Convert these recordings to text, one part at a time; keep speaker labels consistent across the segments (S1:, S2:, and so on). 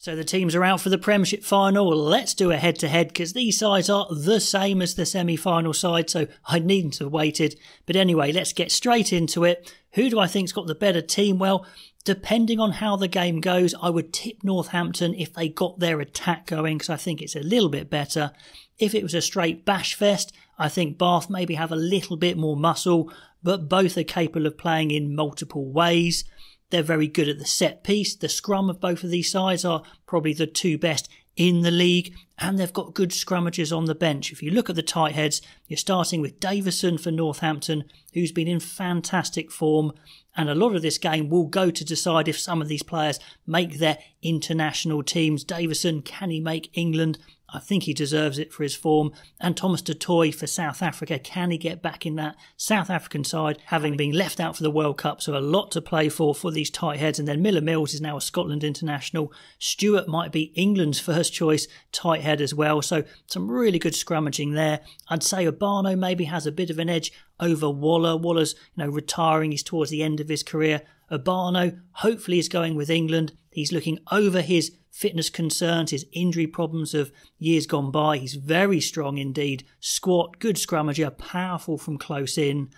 S1: So the teams are out for the Premiership final. Let's do a head-to-head because these sides are the same as the semi-final side, so I needn't have waited. But anyway, let's get straight into it. Who do I think's got the better team? Well, depending on how the game goes, I would tip Northampton if they got their attack going because I think it's a little bit better. If it was a straight bash fest, I think Bath maybe have a little bit more muscle, but both are capable of playing in multiple ways. They're very good at the set piece. The scrum of both of these sides are probably the two best in the league, and they've got good scrummagers on the bench. If you look at the tight heads, you're starting with Davison for Northampton, who's been in fantastic form, and a lot of this game will go to decide if some of these players make their international teams. Davison, can he make England? I think he deserves it for his form. And Thomas du Toit for South Africa. Can he get back in that South African side, having been left out for the World Cup? So a lot to play for these tight heads. And then Miller Mills is now a Scotland international. Stewart might be England's first choice tight head as well. So some really good scrummaging there. I'd say Urbano maybe has a bit of an edge over Waller. Waller's, retiring. He's towards the end of his career. Urbano hopefully is going with England. He's looking over his fitness concerns, his injury problems of years gone by. He's very strong indeed. Squat, good scrummager, powerful from close in.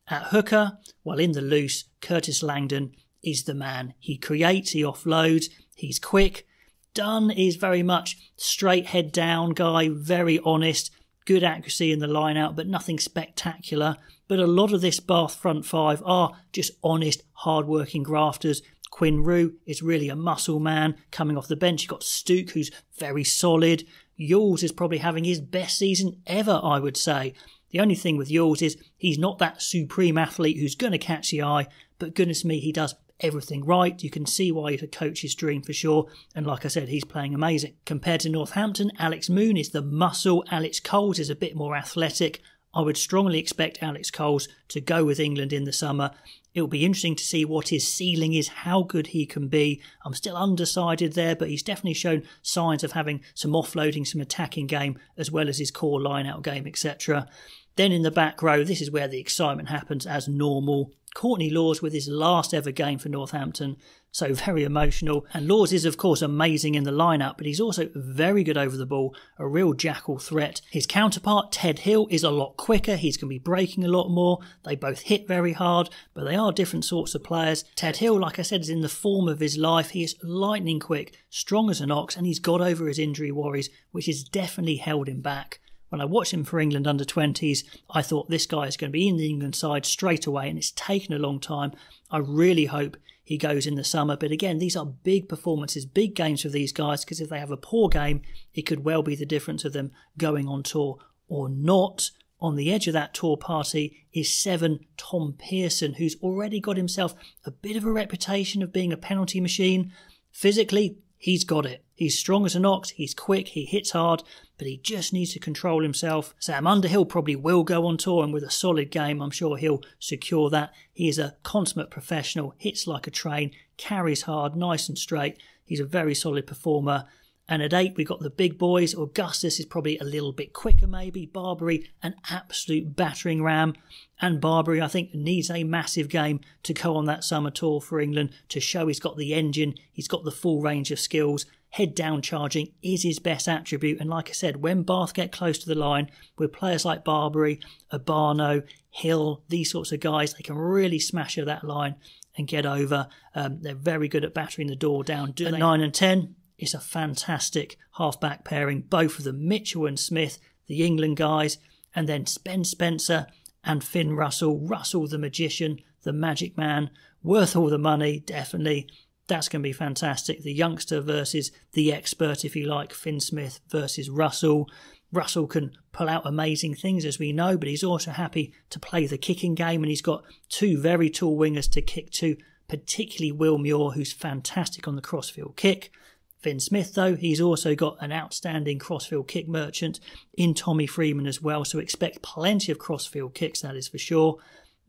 S1: At hooker, well, in the loose, Curtis Langdon is the man. He creates, he offloads, he's quick. Dunn is very much straight head down guy, very honest, good accuracy in the line out, but nothing spectacular. But a lot of this Bath front five are just honest, hard-working grafters. Quinn Rue is really a muscle man coming off the bench. You've got Stook, who's very solid. Yules is probably having his best season ever, I would say. The only thing with Yules is he's not that supreme athlete who's going to catch the eye, but goodness me, he does everything right. You can see why he's a coach's dream for sure. And like I said, he's playing amazing. Compared to Northampton, Alex Moon is the muscle. Alex Coles is a bit more athletic. I would strongly expect Alex Coles to go with England in the summer. It'll be interesting to see what his ceiling is, how good he can be. I'm still undecided there, but he's definitely shown signs of having some offloading, some attacking game, as well as his core line-out game, etc. Then in the back row, this is where the excitement happens as normal. Courtney Lawes with his last ever game for Northampton, so very emotional. And Lawes is of course amazing in the lineup, but he's also very good over the ball, a real jackal threat. His counterpart, Ted Hill, is a lot quicker. He's going to be breaking a lot more. They both hit very hard, but they are different sorts of players. Ted Hill, like I said, is in the form of his life. He is lightning quick, strong as an ox, and he's got over his injury worries, which has definitely held him back. When I watched him for England under-20s, I thought this guy is going to be in the England side straight away, and it's taken a long time. I really hope he goes in the summer. But again, these are big performances, big games for these guys, because if they have a poor game, it could well be the difference of them going on tour or not. On the edge of that tour party is 7 Tom Pearson, who's already got himself a bit of a reputation of being a penalty machine. Physically, he's got it. He's strong as an ox, he's quick, he hits hard, but he just needs to control himself. Sam Underhill probably will go on tour, and with a solid game, I'm sure he'll secure that. He is a consummate professional, hits like a train, carries hard, nice and straight. He's a very solid performer. And at 8, we've got the big boys. Augustus is probably a little bit quicker maybe. Barbary, an absolute battering ram. And Barbary, I think, needs a massive game to go on that summer tour for England to show he's got the engine, he's got the full range of skills. Head down charging is his best attribute. And like I said, when Bath get close to the line, with players like Barbary, Urbano, Hill, these sorts of guys, they can really smash at that line and get over. They're very good at battering the door down. At 9 and 10, it's a fantastic half-back pairing. Both of them, Mitchell and Smith, the England guys, and then Ben Spencer and Finn Russell. Russell the magician, the magic man, worth all the money, definitely. That's going to be fantastic. The youngster versus the expert, if you like. Finn Smith versus Russell. Russell can pull out amazing things, as we know, but he's also happy to play the kicking game, and he's got 2 very tall wingers to kick to, particularly Will Muir, who's fantastic on the crossfield kick. Finn Smith, though, he's also got an outstanding crossfield kick merchant in Tommy Freeman as well, so expect plenty of crossfield kicks, that is for sure.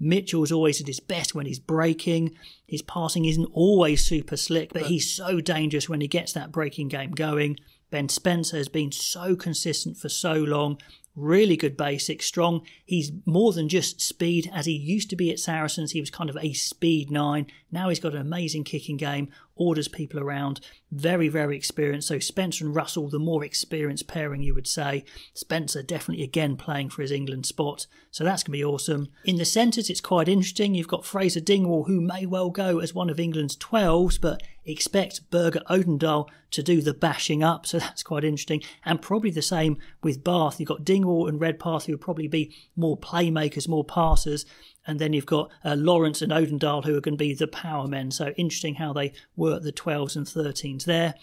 S1: Mitchell's always at his best when he's breaking. His passing isn't always super slick, but he's so dangerous when he gets that breaking game going. Ben Spencer has been so consistent for so long. Really good basics, strong. He's more than just speed, as he used to be at Saracens. He was kind of a speed 9. Now he's got an amazing kicking game, orders people around, very, very experienced. So Spencer and Russell, the more experienced pairing, you would say. Spencer definitely again playing for his England spot, so that's going to be awesome. In the centres, it's quite interesting. You've got Fraser Dingwall, who may well go as one of England's 12s, but expect Berger Odendahl to do the bashing up, so that's quite interesting. And probably the same with Bath. You've got Dingwall and Redpath, who would probably be more playmakers, more passers. And then you've got Lawrence and Odendahl, who are going to be the power men. So interesting how they work the 12s and 13s there.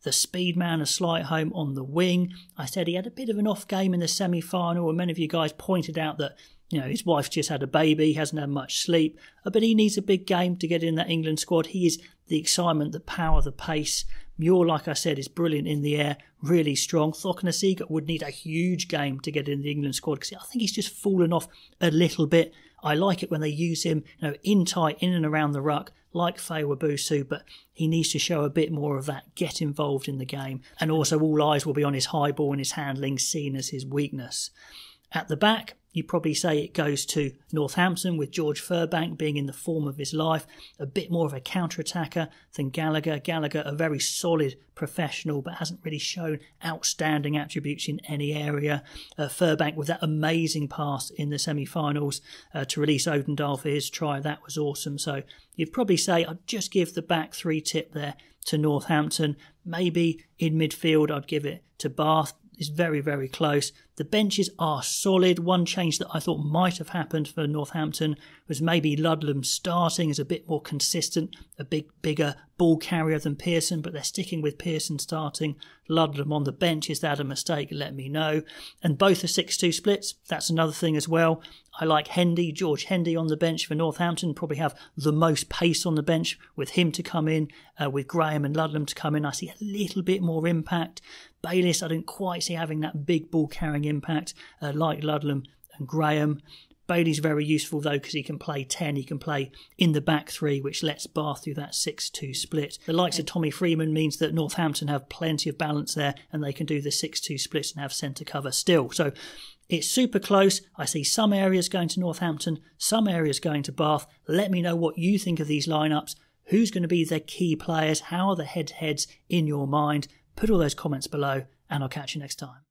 S1: The speed man, a slight home on the wing. I said he had a bit of an off game in the semi-final, and many of you guys pointed out that, you know, his wife just had a baby, he hasn't had much sleep, but he needs a big game to get in that England squad. He is the excitement, the power, the pace. Muir, like I said, is brilliant in the air, really strong. Thockenasiga would need a huge game to get in the England squad, because I think he's just fallen off a little bit. I like it when they use him, you know, in tight, in and around the ruck, like Fewa-Busu, but he needs to show a bit more of that, get involved in the game. And also all eyes will be on his high ball and his handling, seen as his weakness. At the back, you probably say it goes to Northampton, with George Furbank being in the form of his life, a bit more of a counter-attacker than Gallagher. Gallagher, a very solid professional, but hasn't really shown outstanding attributes in any area. Furbank with that amazing pass in the semi-finals to release Odendahl for his try, that was awesome. So you'd probably say I'd just give the back three tip there to Northampton. Maybe in midfield I'd give it to Bath. Is very, very close. The benches are solid. One change that I thought might have happened for Northampton was maybe Ludlam starting as a bit more consistent, a bigger ball carrier than Pearson, but they're sticking with Pearson starting, Ludlam on the bench. Is that a mistake? Let me know. And both are 6-2 splits. That's another thing as well. I like Hendy, George Hendy on the bench for Northampton, probably have the most pace on the bench with him to come in, with Graham and Ludlam to come in. I see a little bit more impact. Bayliss, I don't quite see having that big ball carrying impact like Ludlam and Graham. Bailey's very useful though, because he can play 10, he can play in the back three, which lets Bath do that 6-2 split. The likes of Tommy Freeman means that Northampton have plenty of balance there, and they can do the 6-2 splits and have centre cover still. So it's super close. I see some areas going to Northampton, some areas going to Bath. Let me know what you think of these lineups. Who's going to be the key players? How are the head-to-heads in your mind? Put all those comments below, and I'll catch you next time.